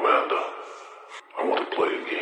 Amanda, I want to play a game.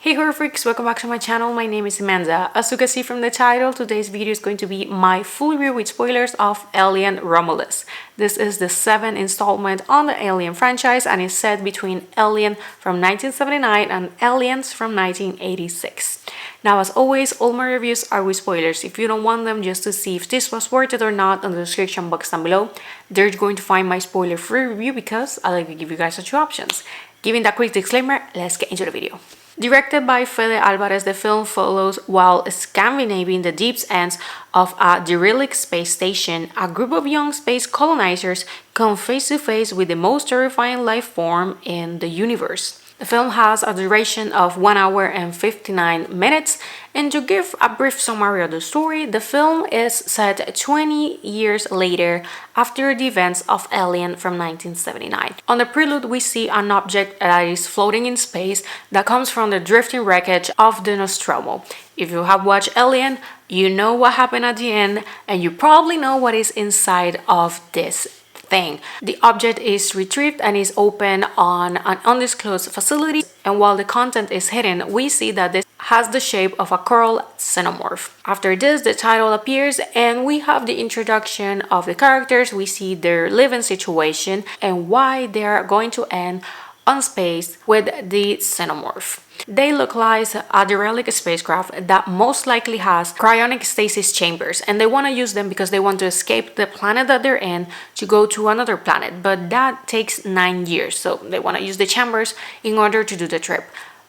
Hey horror freaks, welcome back to my channel. My name is Amanda. As you can see from the title, today's video is going to be my full review with spoilers of Alien Romulus. This is the 7th installment on the Alien franchise and is set between Alien from 1979 and Aliens from 1986. Now, as always, all my reviews are with spoilers. If you don't want them just to see if this was worth it or not, in the description box down below, they're going to find my spoiler-free review because I like to give you guys two options. Giving that quick disclaimer, let's get into the video. Directed by Fede Álvarez, the film follows while scavenging the deep ends of a derelict space station, a group of young space colonizers come face to face with the most terrifying life form in the universe. The film has a duration of 1 hour and 59 minutes, and to give a brief summary of the story, the film is set 20 years later after the events of Alien from 1979. On the prelude, we see an object that is floating in space that comes from the drifting wreckage of the Nostromo. If you have watched Alien, you know what happened at the end, and you probably know what is inside of this thing. The object is retrieved and is opened on an undisclosed facility, and while the content is hidden, we see that this has the shape of a coral xenomorph. After this, the title appears and we have the introduction of the characters. We see their living situation and why they are going to end on space with the xenomorph. They localize a derelict spacecraft that most likely has cryonic stasis chambers, and they want to use them because they want to escape the planet that they're in to go to another planet, but that takes 9 years, so they want to use the chambers in order to do the trip.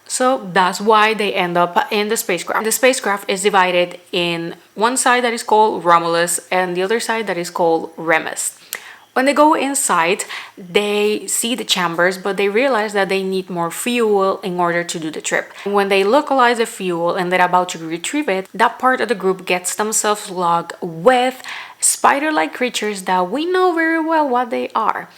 So that's why they end up in the spacecraft. The spacecraft is divided in one side that is called Romulus and the other side that is called Remus. When they go inside, they see the chambers, but they realize that they need more fuel in order to do the trip. When they localize the fuel and they're about to retrieve it, that part of the group gets themselves locked with spider-like creatures that we know very well what they are.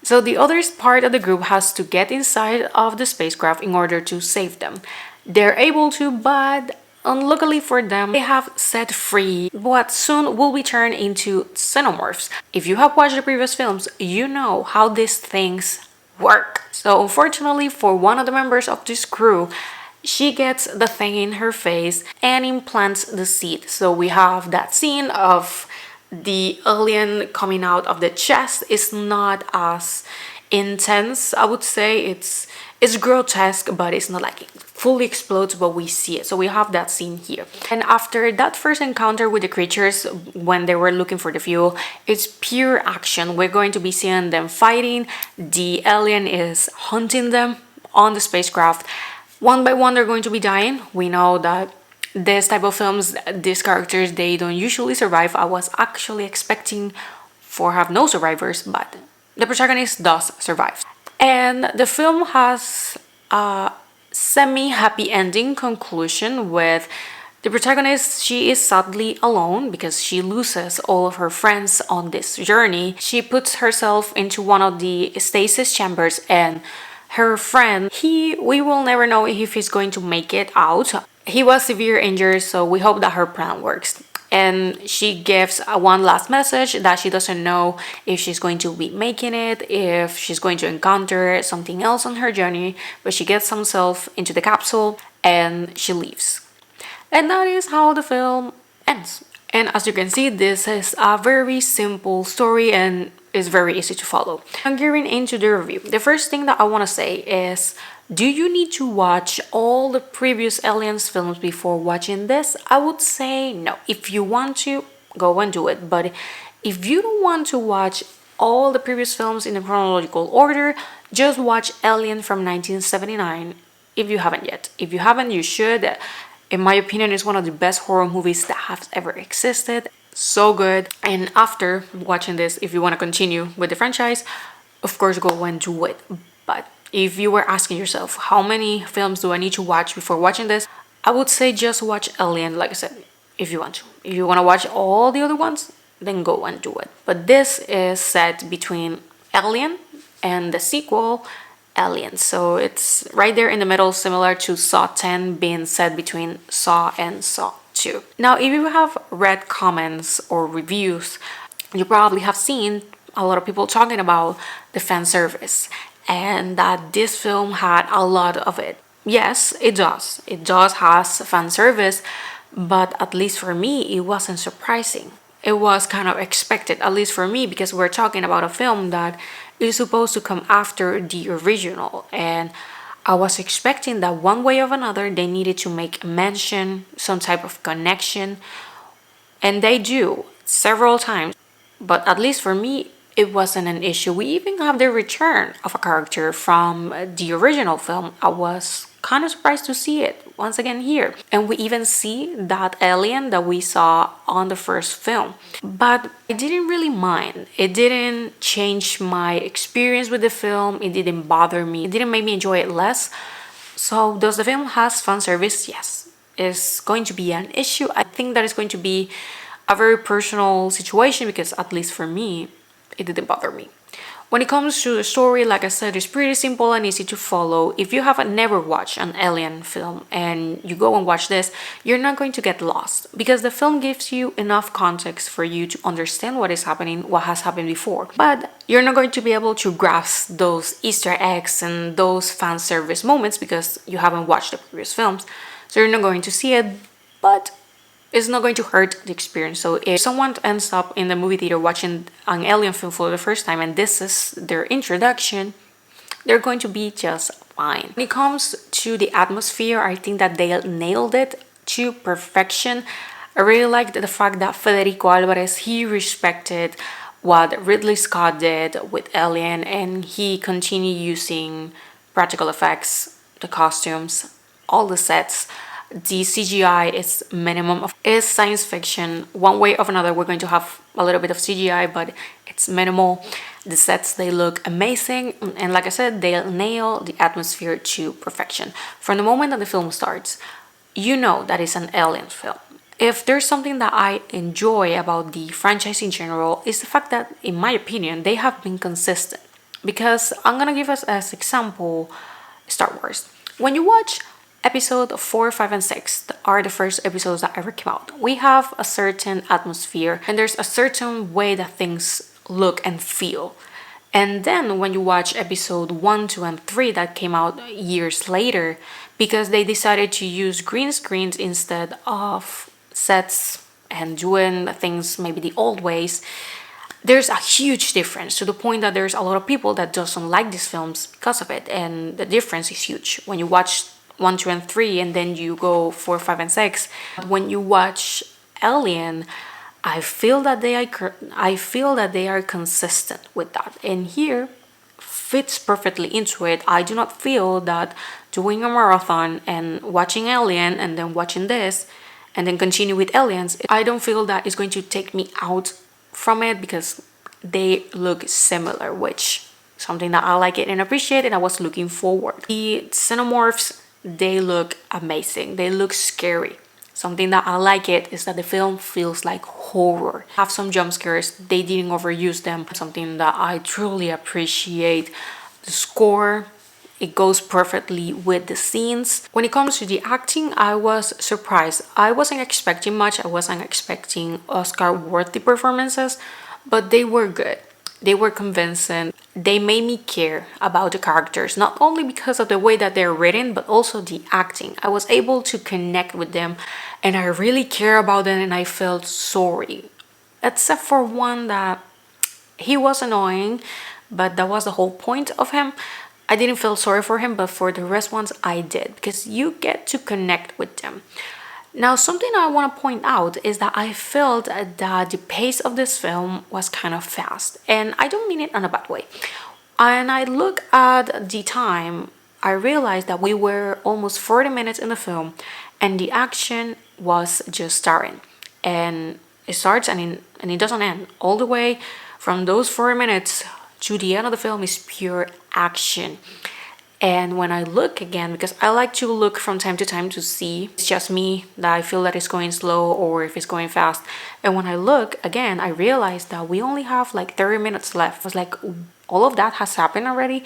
So the other part of the group has to get inside of the spacecraft in order to save them. They're able to, but unluckily for them, they have set free what soon will be turned into xenomorphs. If you have watched the previous films, you know how these things work. So unfortunately for one of the members of this crew, she gets the thing in her face and implants the seed. So we have that scene of the alien coming out of the chest. Is not as intense, I would say. It's grotesque, but it's not like it fully explodes, but we see it. So we have that scene here. And after that first encounter with the creatures, when they were looking for the fuel, it's pure action. We're going to be seeing them fighting. The alien is hunting them on the spacecraft. One by one, they're going to be dying. We know that this type of films, these characters, they don't usually survive. I was actually expecting for have no survivors, but the protagonist does survive. And the film has a semi-happy ending conclusion with the protagonist. She is sadly alone because she loses all of her friends on this journey. She puts herself into one of the stasis chambers, and her friend, we will never know if he's going to make it out. He was severely injured, so we hope that her plan works. And she gives one last message that she doesn't know if she's going to be making it, if she's going to encounter something else on her journey, but she gets herself into the capsule and she leaves. And that is how the film ends. And as you can see, this is a very simple story and is very easy to follow. I'm gearing into the review. The first thing that I want to say is, do you need to watch all the previous Aliens films before watching this? I would say no. If you want to, go and do it. But if you don't want to watch all the previous films in the chronological order, just watch Alien from 1979 if you haven't yet. If you haven't, you should. In my opinion, it's one of the best horror movies that have ever existed. So good. And after watching this, if you want to continue with the franchise, of course, go and do it. But if you were asking yourself, how many films do I need to watch before watching this? I would say just watch Alien, like I said, if you want to. If you want to watch all the other ones, then go and do it. But this is set between Alien and the sequel, aliens. So it's right there in the middle, similar to Saw 10 being set between Saw and Saw 2. Now, if you have read comments or reviews, you probably have seen a lot of people talking about the fan service and that this film had a lot of it. Yes, it does. It does has fan service, but at least for me, it wasn't surprising. It was kind of expected, at least for me, because we're talking about a film that is supposed to come after the original. And I was expecting that one way or another, they needed to make mention, some type of connection. And they do several times. But at least for me, it wasn't an issue. We even have the return of a character from the original film. I was kind of surprised to see it once again here. And we even see that alien that we saw on the first film. But I didn't really mind. It didn't change my experience with the film. It didn't bother me. It didn't make me enjoy it less. So does the film has fan service? Yes. Is going to be an issue. I think that is going to be a very personal situation because at least for me, it didn't bother me. When it comes to the story, like I said, it's pretty simple and easy to follow. If you haven't never watched an alien film and you go and watch this, you're not going to get lost because the film gives you enough context for you to understand what is happening, what has happened before. But you're not going to be able to grasp those Easter eggs and those fan service moments because you haven't watched the previous films. So you're not going to see it, but it's not going to hurt the experience. So if someone ends up in the movie theater watching an alien film for the first time and this is their introduction, they're going to be just fine. When it comes to the atmosphere, I think that they nailed it to perfection. I really liked the fact that Fede Álvarez, he respected what Ridley Scott did with Alien and he continued using practical effects, the costumes, all the sets. The CGI is minimum. Is science fiction. One way or another, we're going to have a little bit of CGI, but it's minimal. The sets, they look amazing. And like I said, they nail the atmosphere to perfection. From the moment that the film starts, you know that it's an alien film. If there's something that I enjoy about the franchise in general, is the fact that, in my opinion, they have been consistent. Because I'm gonna give us as example Star Wars. When you watch Episode 4, 5, and 6 are the first episodes that ever came out. We have a certain atmosphere and there's a certain way that things look and feel. And then when you watch episode 1, 2, and 3 that came out years later, because they decided to use green screens instead of sets and doing things maybe the old ways, there's a huge difference to the point that there's a lot of people that doesn't like these films because of it. And the difference is huge. When you watch 1, 2, and 3, and then you go 4, 5, and 6. When you watch Alien, I feel that they are consistent with that, and here fits perfectly into it. I do not feel that doing a marathon and watching Alien and then watching this and then continue with Aliens, I don't feel that it's going to take me out from it because they look similar, which something that I like it and appreciate, and I was looking forward. The xenomorphs, they look amazing. They look scary. Something that I like it is that the film feels like horror. Have some jump scares. They didn't overuse them. Something that I truly appreciate. The score, it goes perfectly with the scenes. When it comes to the acting, I was surprised. I wasn't expecting much. I wasn't expecting Oscar-worthy performances, but they were good. They were convincing. They made me care about the characters, not only because of the way that they're written, but also the acting. I was able to connect with them and I really care about them and I felt sorry. Except for one that he was annoying, but that was the whole point of him. I didn't feel sorry for him, but for the rest ones I did because you get to connect with them. Now, something I want to point out is that I felt that the pace of this film was kind of fast, and I don't mean it in a bad way. And I look at the time, I realized that we were almost 40 minutes in the film, and the action was just starting. And it starts and it doesn't end. All the way from those 40 minutes to the end of the film is pure action. And when I look again, because I like to look from time to time to see, it's just me that I feel that it's going slow or if it's going fast. And when I look again, I realize that we only have like 30 minutes left. I was like, all of that has happened already.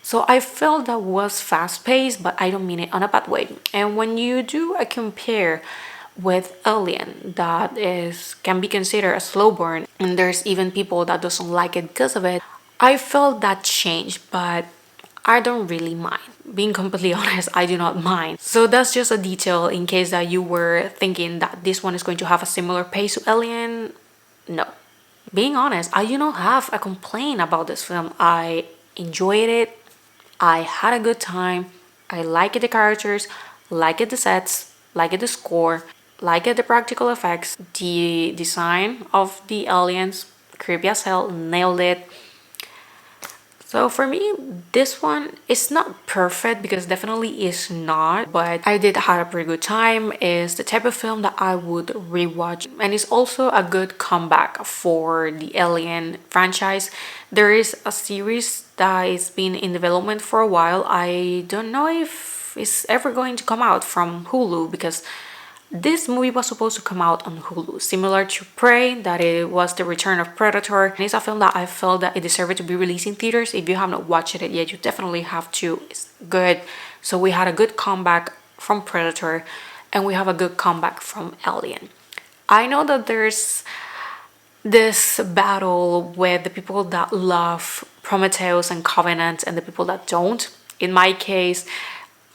So I felt that was fast paced, but I don't mean it on a bad way. And when you do a compare with Alien, that is can be considered a slow burn, and there's even people that doesn't like it because of it, I felt that change, but I don't really mind. Being completely honest, I do not mind. So that's just a detail in case that you were thinking that this one is going to have a similar pace to Alien. No. Being honest, I do not have a complaint about this film. I enjoyed it. I had a good time. I liked the characters, liked the sets, liked the score, liked the practical effects, the design of the aliens, creepy as hell, nailed it. So for me, this one is not perfect because definitely is not, but I did have a pretty good time. It's the type of film that I would rewatch, and it's also a good comeback for the Alien franchise. There is a series that is been in development for a while. I don't know if it's ever going to come out from Hulu because this movie was supposed to come out on Hulu, similar to Prey, that it was the return of Predator. And it's a film that I felt that it deserved to be released in theaters. If you have not watched it yet, you definitely have to. It's good. So we had a good comeback from Predator, and we have a good comeback from Alien. I know that there's this battle with the people that love Prometheus and Covenant and the people that don't. In my case,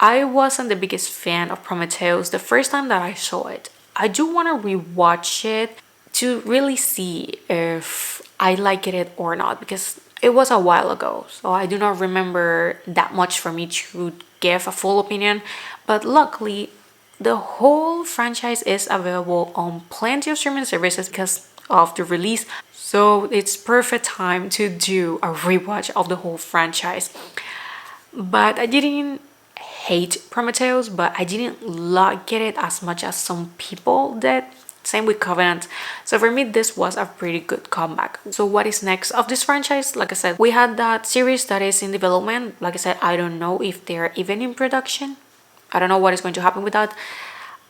I wasn't the biggest fan of Prometheus the first time that I saw it. I do want to rewatch it to really see if I like it or not because it was a while ago. So I do not remember that much for me to give a full opinion. But luckily, the whole franchise is available on plenty of streaming services because of the release. So it's perfect time to do a rewatch of the whole franchise. But I didn't hate Prometheus, but I didn't like it as much as some people did. Same with Covenant. So for me, this was a pretty good comeback. So what is next of this franchise? Like I said, we had that series that is in development. Like I said, I don't know if they're even in production. I don't know what is going to happen with that.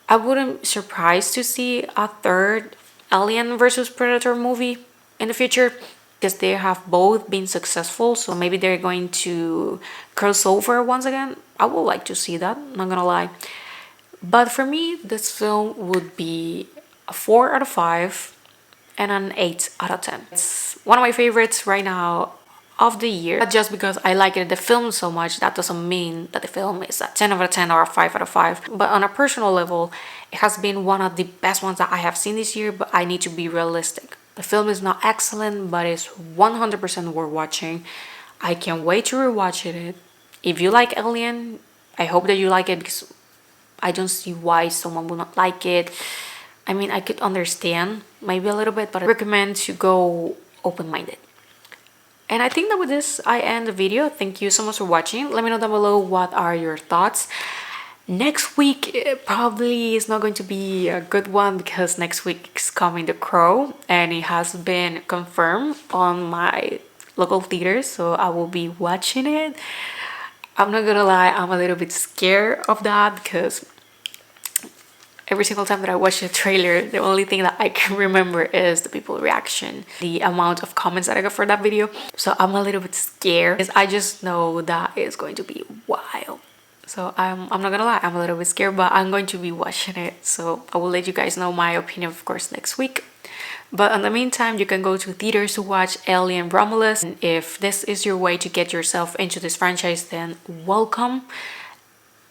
I wouldn't be surprised to see a third Alien versus Predator movie in the future because they have both been successful, so maybe they're going to cross over once again. I would like to see that, not gonna lie. But for me, this film would be a 4 out of 5 and an 8 out of 10. It's one of my favorites right now of the year. Not just because I like the film so much, that doesn't mean that the film is a 10 out of 10 or a 5 out of 5. But on a personal level, it has been one of the best ones that I have seen this year, but I need to be realistic. The film is not excellent, but it's 100% worth watching. I can't wait to rewatch it. If you like Alien, I hope that you like it because I don't see why someone would not like it. I mean, I could understand maybe a little bit, but I recommend to go open-minded. And I think that with this, I end the video. Thank you so much for watching. Let me know down below what are your thoughts. Next week probably is not going to be a good one because next week is coming The Crow and it has been confirmed on my local theater, so I will be watching it. I'm not gonna lie, I'm a little bit scared of that because every single time that I watch the trailer, the only thing that I can remember is the people's reaction, the amount of comments that I got for that video. So I'm a little bit scared because I just know that it's going to be wild. So I'm not gonna lie, I'm a little bit scared, but I'm going to be watching it. So I will let you guys know my opinion, of course, next week. But in the meantime, you can go to theaters to watch Alien Romulus. And if this is your way to get yourself into this franchise, then welcome,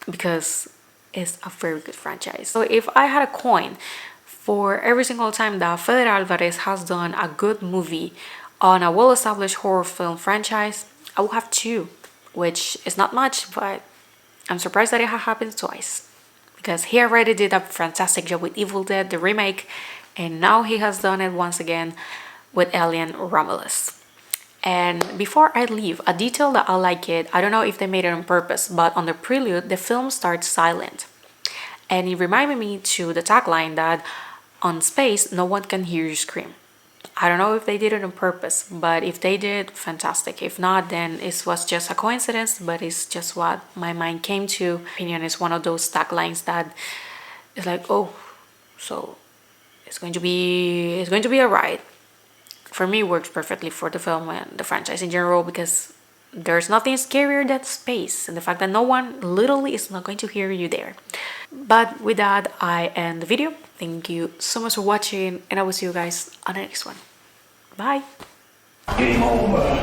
because it's a very good franchise. So if I had a coin for every single time that Fede Álvarez has done a good movie on a well-established horror film franchise, I will have 2, which is not much, but I'm surprised that it happened twice because he already did a fantastic job with Evil Dead, the remake, and now he has done it once again with Alien Romulus. And before I leave, a detail that I like it, I don't know if they made it on purpose, but on the prelude, the film starts silent. And it reminded me to the tagline that on space, no one can hear you scream. I don't know if they did it on purpose, but if they did, fantastic. If not, then it was just a coincidence, but it's just what my mind came to. Opinion is one of those taglines that is like, oh, so it's going to be a ride. For me, it works perfectly for the film and the franchise in general because there's nothing scarier than space and the fact that no one literally is not going to hear you there. But with that, I end the video. Thank you so much for watching, and I will see you guys on the next one. Bye. Game over.